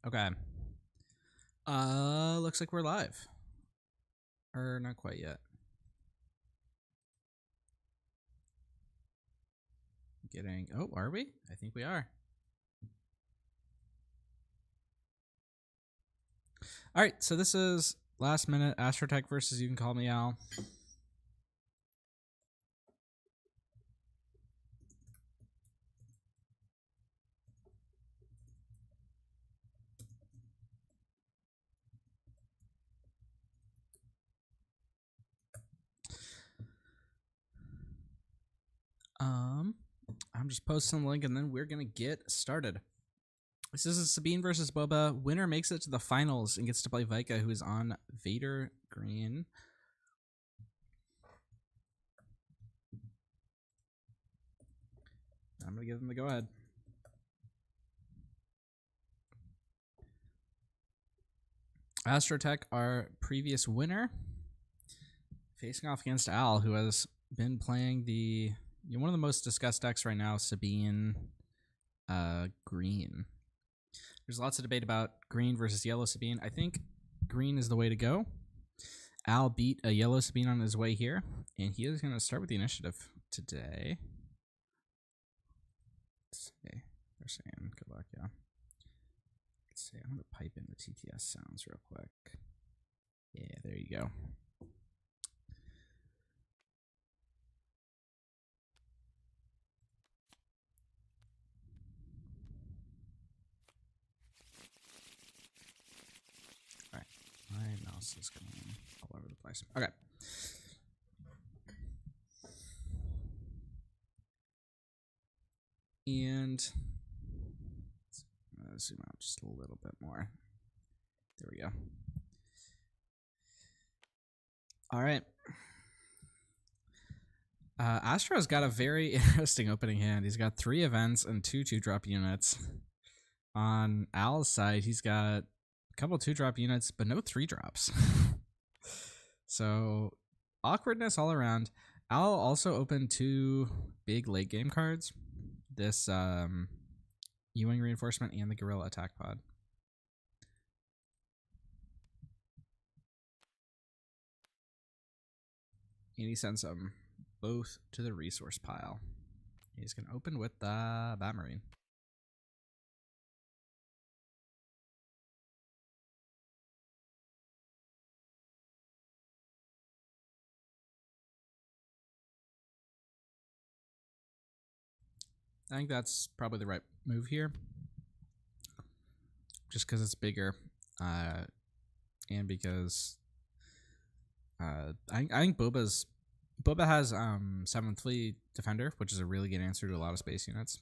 Okay. Looks like we're live. Or not quite yet. Oh, are we? I think we are. All right, so this is last minute Astrotech versus YouCanCallMeAl. I'm just posting the link and then we're gonna get started. This is Sabine versus Boba. Winner makes it to the finals and gets to play Vika, who is on Vader green. I'm gonna give them the go ahead. Astrotech, our previous winner, facing off against Al, who has been playing the one of the most discussed decks right now, Sabine green. There's lots of debate about green versus yellow Sabine. I think green is the way to go. Al beat a yellow Sabine on his way here, and he is going to start with the initiative today. Let's see. They're saying good luck, yeah. Let's see. I'm going to pipe in the TTS sounds real quick. Yeah, there you go. All right. My mouse is going all over the place. Okay. And zoom out just a little bit more. There we go. All right. Astro's got a very interesting opening hand. He's got 3 events and 2 2-drop units. On Al's side, he's got a couple 2-drop units, but no 3-drops. So, awkwardness all around. Al also opened 2 big late game cards. This Ewing Reinforcement and the Gorilla Attack Pod. And he sends them both to the resource pile. He's going to open with the Batmarine. I think that's probably the right move here. Just because it's bigger. And because I think Boba has 7th Fleet Defender, which is a really good answer to a lot of space units.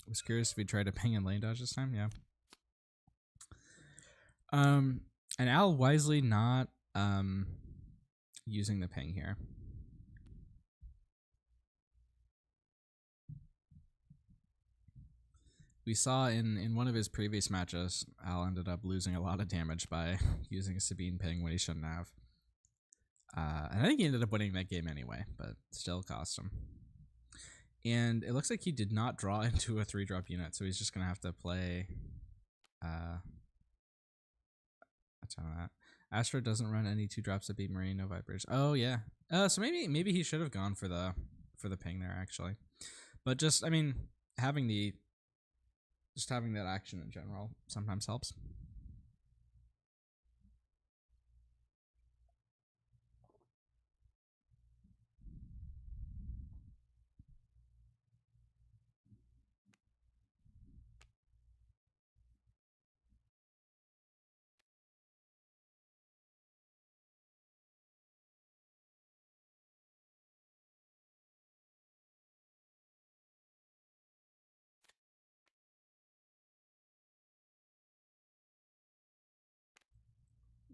I was curious if he tried to ping and lane dodge this time. Yeah. And Al wisely not using the ping here. We saw in one of his previous matches, Al ended up losing a lot of damage by using a Sabine ping when he shouldn't have. And I think he ended up winning that game anyway, but still cost him. And it looks like he did not draw into a 3-drop unit, so he's just going to have to play a ton of that. Astro doesn't run any 2-drops of Beat Marine, no Vipers. Oh, yeah. So maybe he should have gone for the ping there, actually. But just, I mean, having that action in general sometimes helps.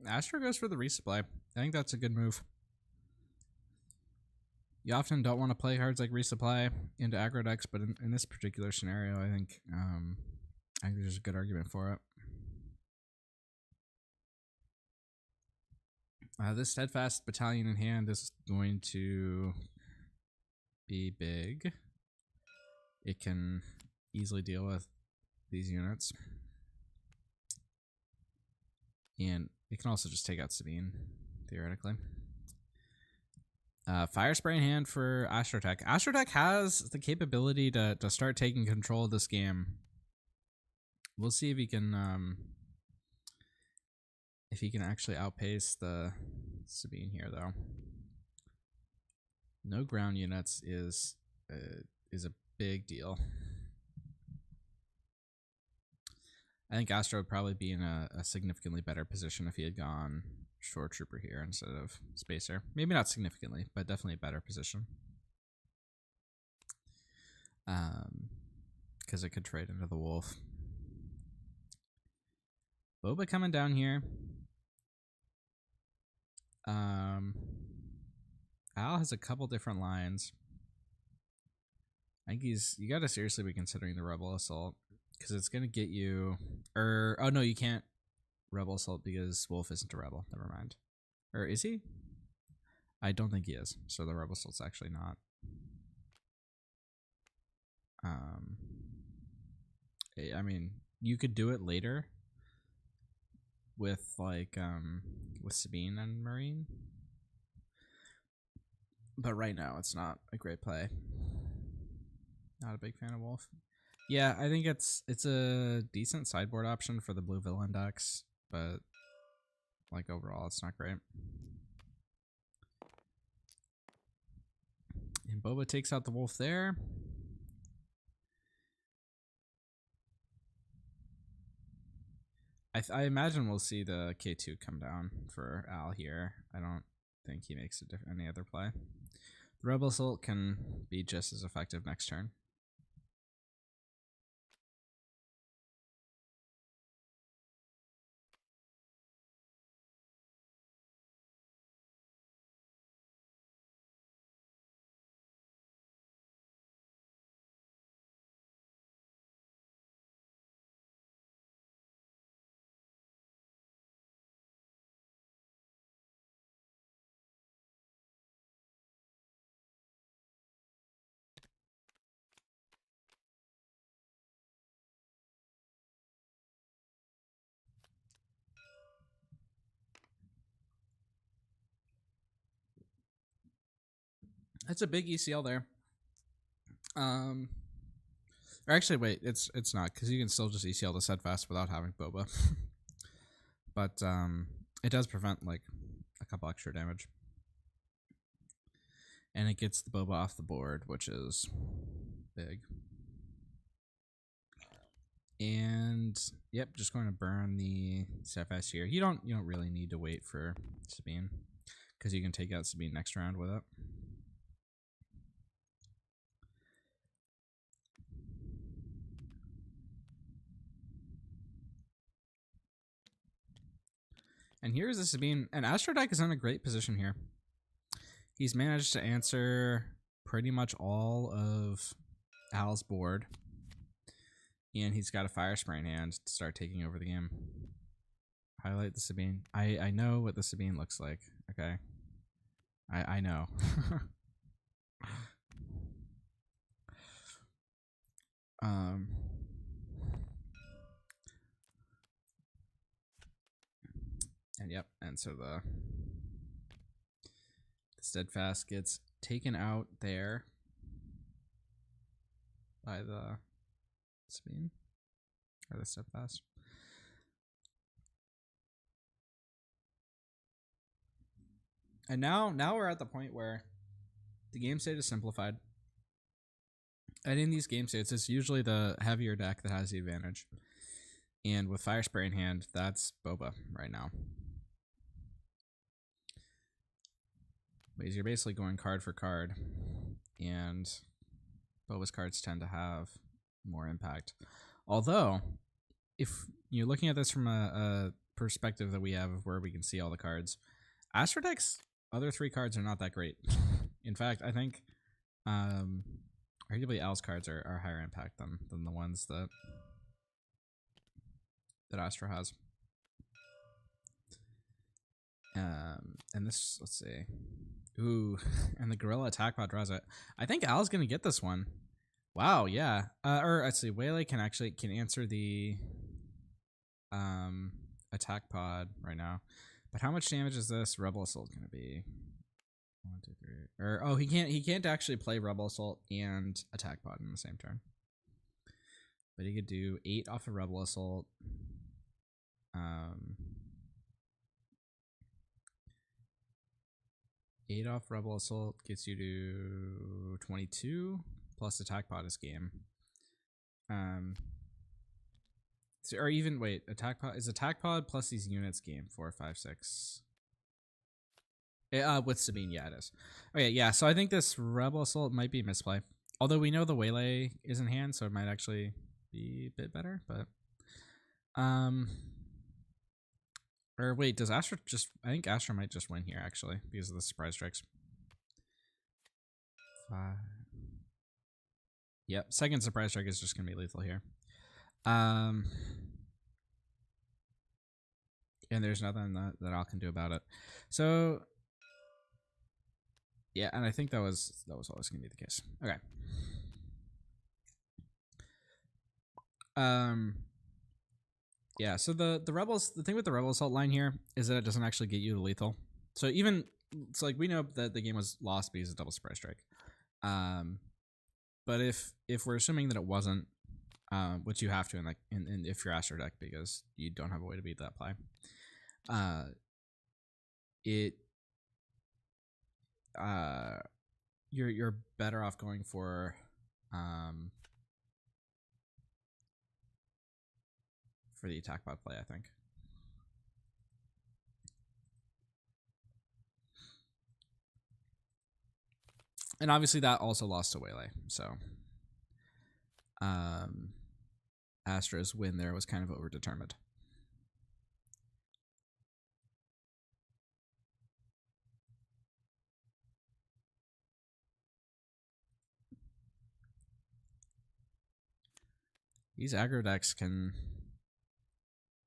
Astro goes for the resupply. I think that's a good move. You often don't want to play cards like resupply into aggro decks, but in this particular scenario, I think there's a good argument for it. This steadfast battalion in hand is going to be big. It can easily deal with these units. And it can also just take out Sabine, theoretically. Fire spray in hand for Astrotech. Astrotech has the capability to start taking control of this game. We'll see if he can actually outpace the Sabine here, though. No ground units is a big deal. I think Astro would probably be in a significantly better position if he had gone Shore Trooper here instead of Spacer. Maybe not significantly, but definitely a better position. Because it could trade into the Wolf. Boba coming down here. Al has a couple different lines. I think you got to seriously be considering the Rebel Assault, because it's going to get you... oh no, you can't Rebel Assault because Wolf isn't a Rebel. Never mind. Or is he? I don't think he is. So the Rebel Assault's actually not. I mean, you could do it later with like with Sabine and Marine, but right now it's not a great play. Not a big fan of Wolf. Yeah, I think it's a decent sideboard option for the blue villain decks, but like overall it's not great. And Boba takes out the Wolf there. I imagine we'll see the K2 come down for Al here. I don't think he makes any other play. The Rebel Assault can be just as effective next turn. That's a big ECL there. Or actually, wait, it's not, because you can still just ECL the Steadfast without having Boba. But it does prevent like a couple extra damage, and it gets the Boba off the board, which is big. And yep, just going to burn the Steadfast here. You don't really need to wait for Sabine, because you can take out Sabine next round with it. And here's the Sabine, and Astrotech is in a great position here. He's managed to answer pretty much all of Al's board, and he's got a fire spray in hand to start taking over the game. Highlight the Sabine. I know what the Sabine looks like. Okay, I know. And yep, and so the Steadfast gets taken out there by the Sabine, or the Steadfast. And now we're at the point where the game state is simplified. And in these game states, it's usually the heavier deck that has the advantage. And with Fire Spray in hand, that's Boba right now. Because you're basically going card for card, and Boba's cards tend to have more impact. Although, if you're looking at this from a perspective that we have of where we can see all the cards, Astrotech's other 3 cards are not that great. In fact, I think arguably Al's cards are higher impact than the ones that Astro has. And this, let's see. Ooh, and the Gorilla Attack Pod draws it. I think Al's gonna get this one. Wow, yeah. Or let's see, Waylay can answer the attack pod right now. But how much damage is this Rebel Assault going to be? 1, 2, 3. Or oh, he can't actually play Rebel Assault and attack pod in the same turn. But he could do 8 off of Rebel Assault. 8 off Rebel Assault gets you to 22 plus attack pod is game. So, or even wait, attack pod is attack pod plus these units game 4, 5, 6. With Sabine, yeah, it is. Okay, yeah. So I think this Rebel Assault might be misplay. Although we know the Waylay is in hand, so it might actually be a bit better. But or wait, does Astro just? I think Astro might just win here actually because of the surprise strikes. 5. Yep, second surprise strike is just gonna be lethal here. And there's nothing that Al can do about it. So yeah, and I think that was always gonna be the case. Okay. Yeah, so the Rebels, the thing with the Rebel Assault line here is that it doesn't actually get you to lethal. So even it's like we know that the game was lost because of double surprise strike. But if we're assuming that it wasn't, which you have to in if you're Astrotech because you don't have a way to beat that play, you're better off going for the attack pod play, I think. And obviously that also lost to Waylay, so Astra's win there was kind of overdetermined. These aggro decks can,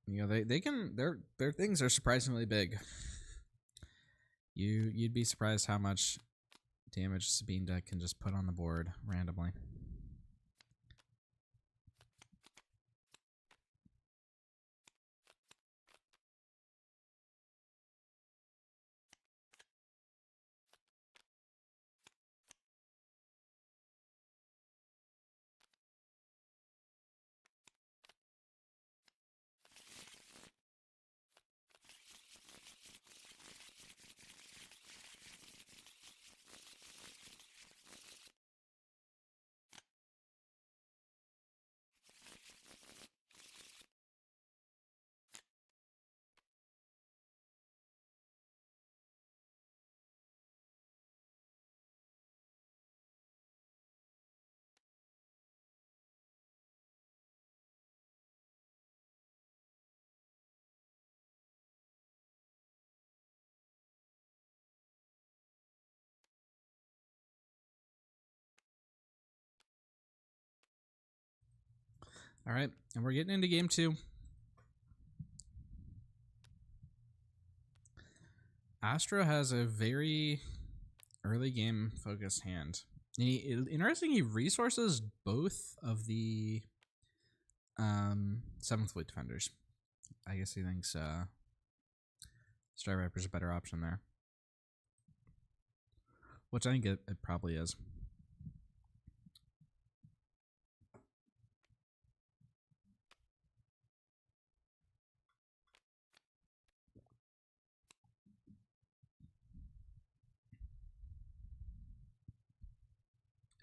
you know, they can, their things are surprisingly big. You'd be surprised how much damage Sabine deck can just put on the board randomly. All right, and we're getting into game 2. Astro has a very early game focused hand. Interesting, he resources both of the 7th Fleet Defenders. I guess he thinks Strike Viper's a better option there. Which I think it probably is.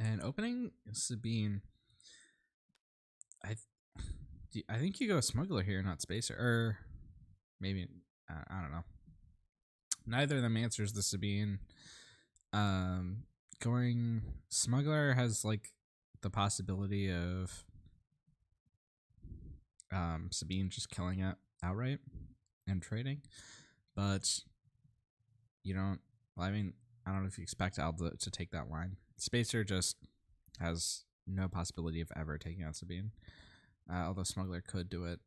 And opening Sabine, I think you go Smuggler here, not Spacer, or maybe I don't know. Neither of them answers the Sabine. Going Smuggler has like the possibility of Sabine just killing it outright and trading, but you don't. Well, I mean, I don't know if you expect Al to take that line. Spacer just has no possibility of ever taking out Sabine, although Smuggler could do it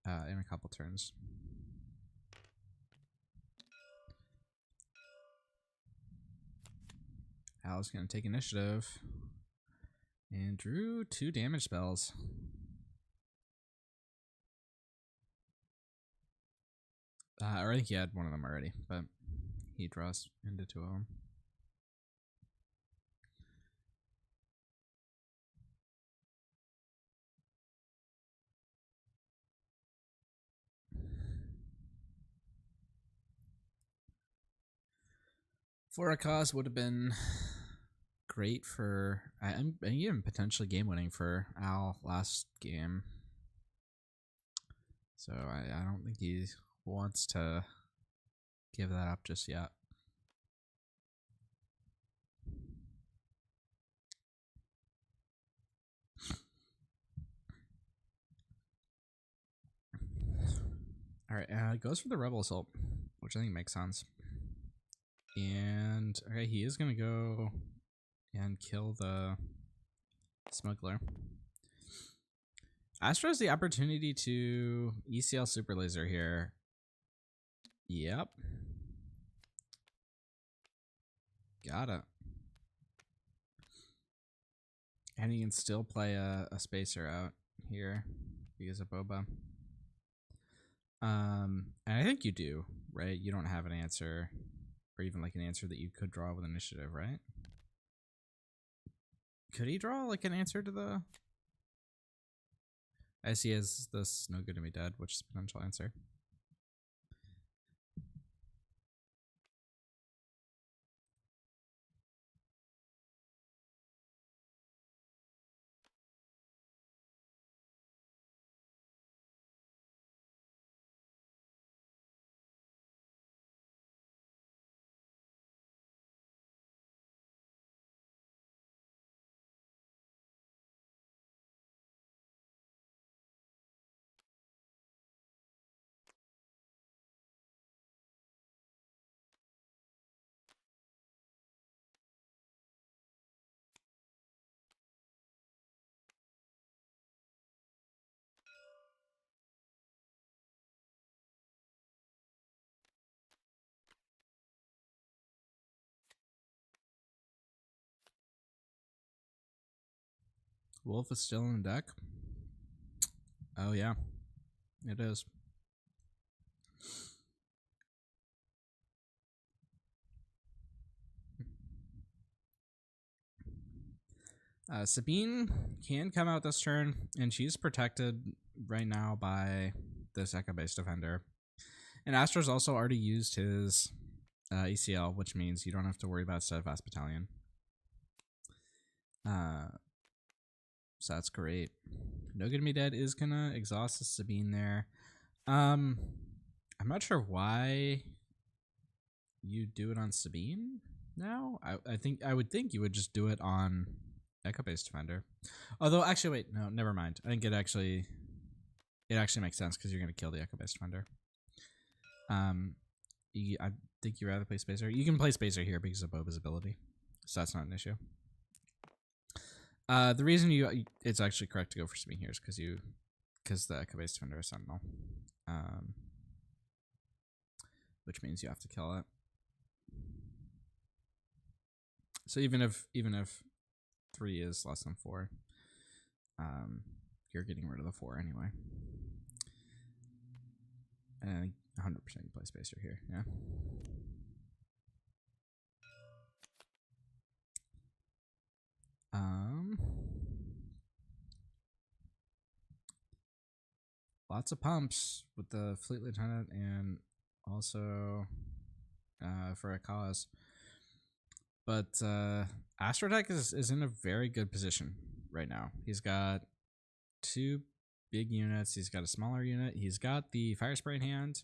in a couple turns. Al's going to take initiative and drew 2 damage spells. Or I think he had one of them already, but he draws into 2 of them. For a cause would have been great for, and even potentially game winning for Al last game. So I don't think he wants to give that up just yet. All right, goes for the Rebel Assault, which I think makes sense. And okay, he is gonna go and kill the smuggler. Astro has the opportunity to ECL Super Laser here. Yep. Got it. And he can still play a spacer out here because of Boba. And I think you do, right? You don't have an answer, or even like an answer that you could draw with initiative, right? Could he draw like an answer to the... I see as this no good to me dead, which is a potential answer. Wolf is still in the deck. Oh yeah, it is. Sabine can come out this turn, and she's protected right now by this Echo-based defender. And Astro's also already used his ECL, which means you don't have to worry about Steadfast Battalion. So that's great. No Good to Me Dead is gonna exhaust the Sabine there. I'm not sure why you do it on Sabine now. I would think you would just do it on Echo-based defender. Although actually wait, no, never mind. I think it actually makes sense because you're gonna kill the Echo-based defender. I think you'd rather play Spacer. You can play Spacer here because of Boba's ability, so that's not an issue. The reason it's actually correct to go for Sabine here is because the Echo-based defender is Sentinel, which means you have to kill it. So even if 3 is less than 4, you're getting rid of the 4 anyway. And 100% you play Spacer here, yeah. Lots of pumps with the Fleet Lieutenant and also for a cause. But Astrotech is in a very good position right now. He's got 2 big units. He's got a smaller unit. He's got the Fire Spray in hand.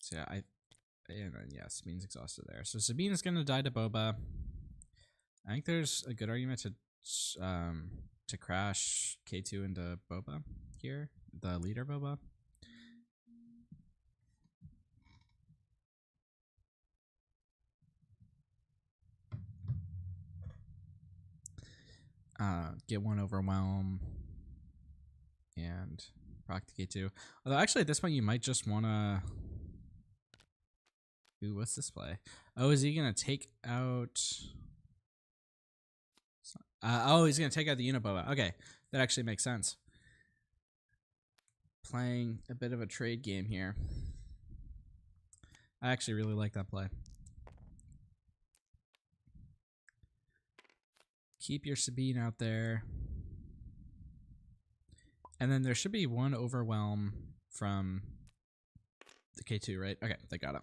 So yeah, Sabine's exhausted there. So Sabine is gonna die to Boba. I think there's a good argument to crash K2 into Boba here, the leader Boba. Get 1 overwhelm and rock the K2. Although actually at this point you might just wanna... Ooh, what's this play? Oh, is he gonna take out... oh, he's gonna take out the Uniboba. Okay, that actually makes sense. playing a bit of a trade game here. I actually really like that play. Keep your Sabine out there. And then there should be one overwhelm from the K2, right? Okay, they got it.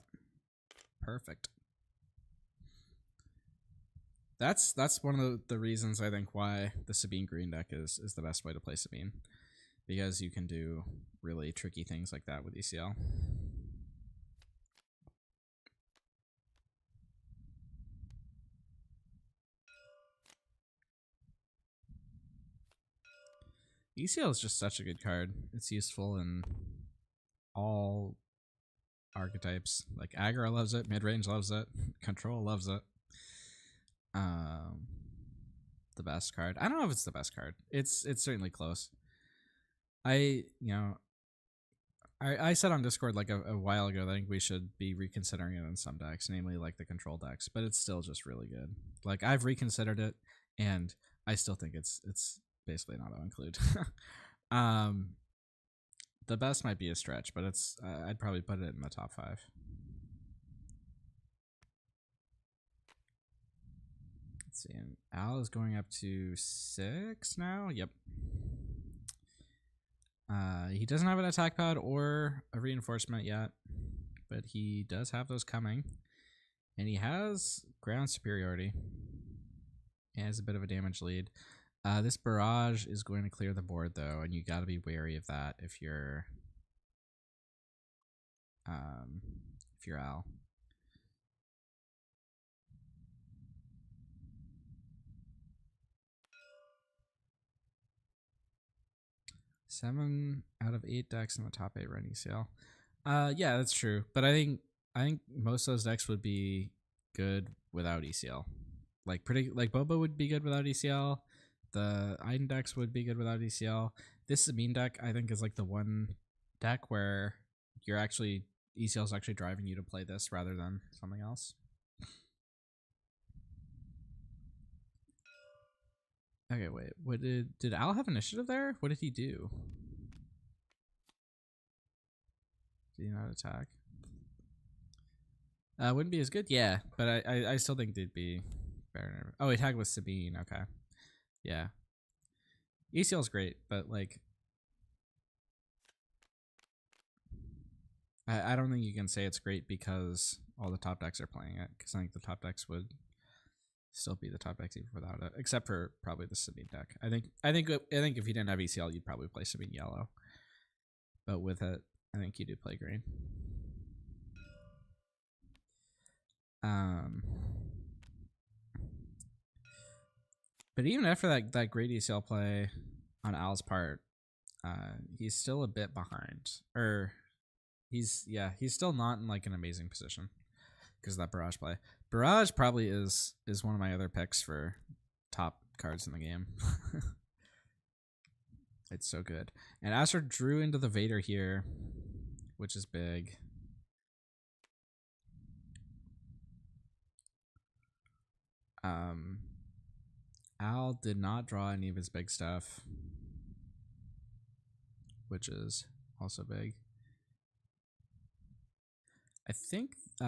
Perfect. That's one of the reasons I think why the Sabine green deck is the best way to play Sabine. Because you can do really tricky things like that with ECL. ECL is just such a good card. It's useful in all archetypes. Like aggro loves it, mid-range loves it, control loves it. The best card. I don't know if it's the best card. It's certainly close. I said on Discord like a while ago that I think we should be reconsidering it in some decks, namely like the control decks, but it's still just really good. Like I've reconsidered it and I still think it's basically an auto include. The best might be a stretch, but it's I'd probably put it in the top 5. Let's see, and Al is going up to 6 now. Yep. He doesn't have an attack pad or a reinforcement yet, but he does have those coming, and he has ground superiority. He has a bit of a damage lead. This barrage is going to clear the board though, and you got to be wary of that if you're Al. Seven out of 8 decks in the top 8 run ECL. Yeah, that's true. But I think most of those decks would be good without ECL. Like Boba would be good without ECL. The Iden decks would be good without ECL. This Sabine deck, I think, is like the one deck where you're actually ECL is actually driving you to play this rather than something else. Okay, wait. What did Al have initiative there? What did he do? Did he not attack? Wouldn't be as good, yeah, but I still think they'd be better. Oh, he tagged with Sabine. Okay, yeah. ECL's great, but like, I don't think you can say it's great because all the top decks are playing it. Because I think the top decks would still be the top decks even without it, except for probably the Sabine deck. I think if you didn't have ECL, you'd probably play Sabine yellow, but with it, I think you do play green. But even after that great ECL play on Al's part, he's still a bit behind. Or he's still not in like an amazing position because of that barrage play. Barrage probably is one of my other picks for top cards in the game. It's so good. And Astro drew into the Vader here, which is big. Al did not draw any of his big stuff, which is also big. I think you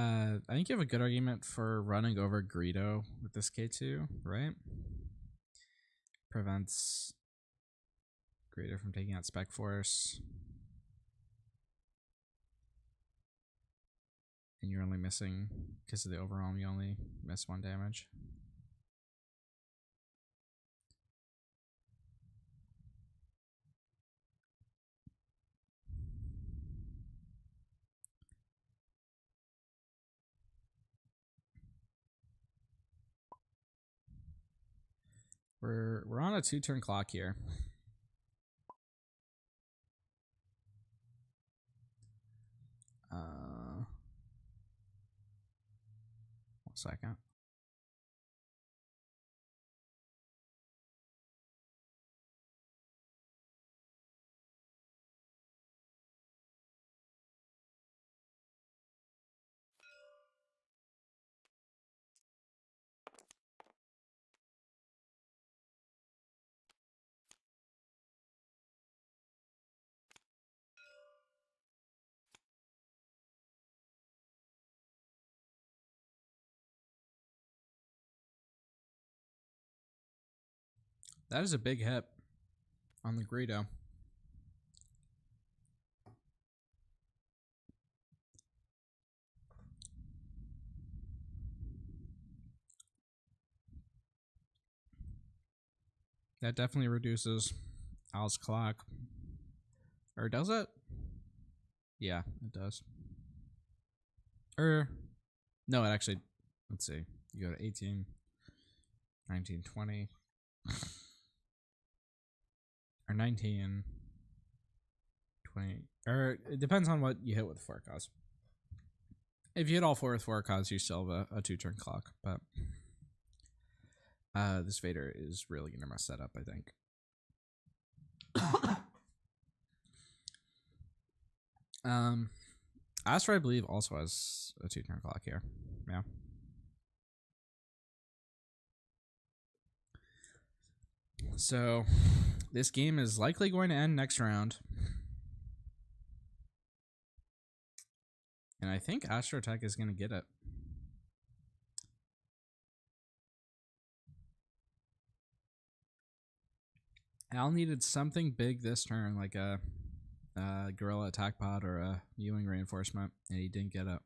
have a good argument for running over Greedo with this K2, right? Prevents Greedo from taking out Spec Force. And you're only missing, because of the overwhelm, you only miss 1 damage. We're on a 2-turn clock here. One second. That is a big hit on the Greedo. That definitely reduces Al's clock. Or does it? Yeah, it does. No, it actually, let's see. You go to 18, 19, 20. Or 19, 20. Or it depends on what you hit with 4 cause. If you hit all 4 with 4 cause, you still have a 2-turn clock. But this Vader is really going to mess that up, I think. Astro, I believe, also has a 2-turn clock here. Yeah. So this game is likely going to end next round. And I think Astrotech is going to get it. Al needed something big this turn, like a Gorilla Attack Pod or a Ewing Reinforcement, and he didn't get it.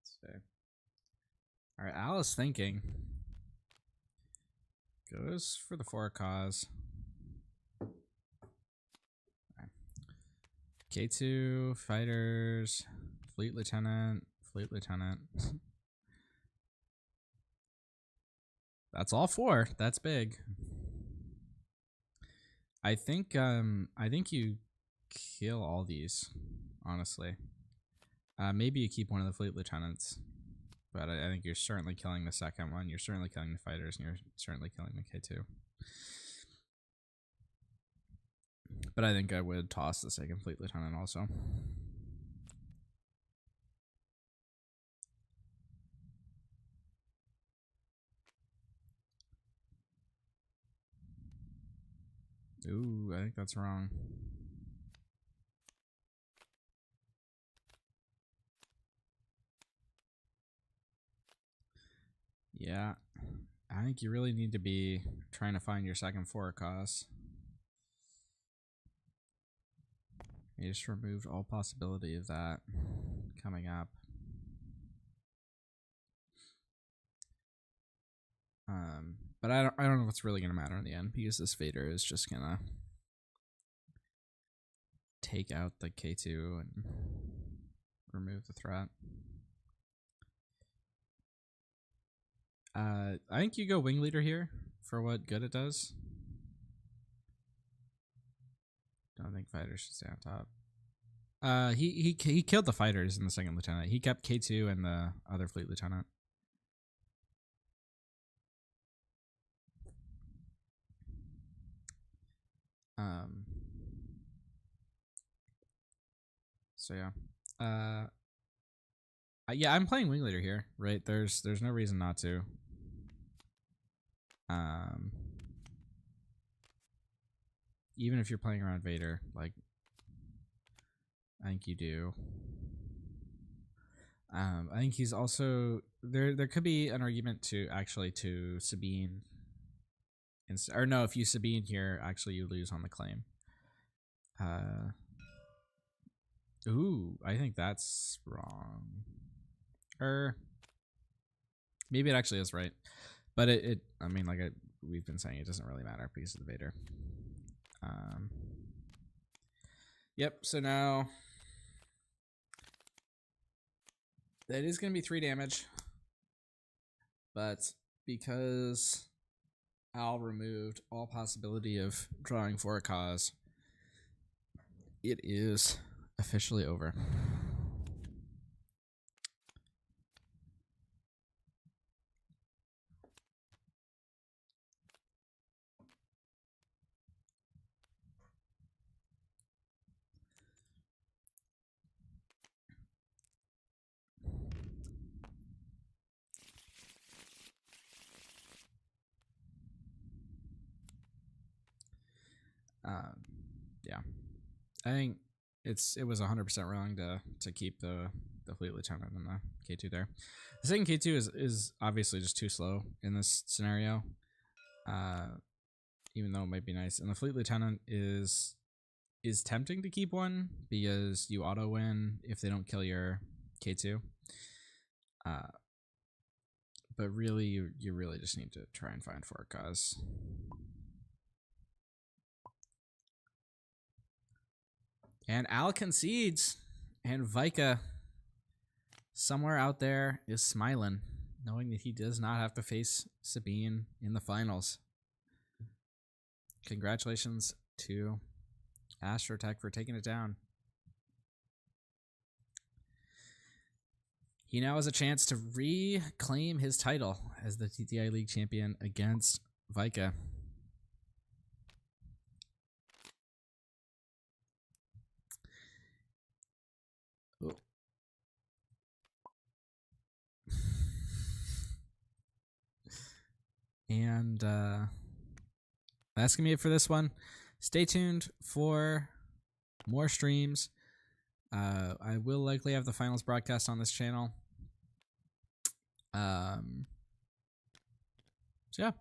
Let's see. All right, Al is thinking. Goes for the 4 cause. Okay. K2, Fighters, Fleet Lieutenant, Fleet Lieutenant. That's all 4. That's big. I think you kill all these, honestly. Maybe you keep one of the Fleet Lieutenants. But I think you're certainly killing the second one. You're certainly killing the Fighters, and you're certainly killing the K2. But I think I would toss the second Fleet Lieutenant also. Ooh, I think that's wrong. Yeah. I think you really need to be trying to find your second 4 cause. You just removed all possibility of that coming up. But I don't know what's really gonna matter in the end, because this Vader is just gonna take out the K2 and remove the threat. I think you go Wing Leader here for what good it does. Don't think Fighters should stay on top. He killed the Fighters in the second Lieutenant. He kept K2 and the other Fleet Lieutenant. So yeah. Yeah, I'm playing Wing Leader here, right? There's no reason not to. Even if you're playing around Vader, like, I think you do. I think he's also there could be an argument to Sabine. Or no, if you Sabine here, actually you lose on the claim. Ooh, I think that's wrong. Maybe it actually is right. But I mean, like we've been saying, it doesn't really matter because of the Vader. Yep, so now that is going to be 3 damage. But because Al removed all possibility of drawing for a cause, it is officially over. Yeah, I think it was 100% wrong to keep the fleet lieutenant and the K2 there. The second K2 is obviously just too slow in this scenario, even though it might be nice. And the fleet lieutenant is tempting to keep one because you auto win if they don't kill your K2. But really, you really just need to try and find 4 cause. And Al concedes, and Vika somewhere out there is smiling, knowing that he does not have to face Sabine in the finals. Congratulations to Astrotech for taking it down. He now has a chance to reclaim his title as the TTI League champion against Vika. Oh. And that's going to be it for this one. Stay tuned for more streams. I will likely have the finals broadcast on this channel. So yeah,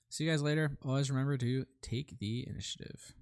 see you guys later. Always remember to take the initiative.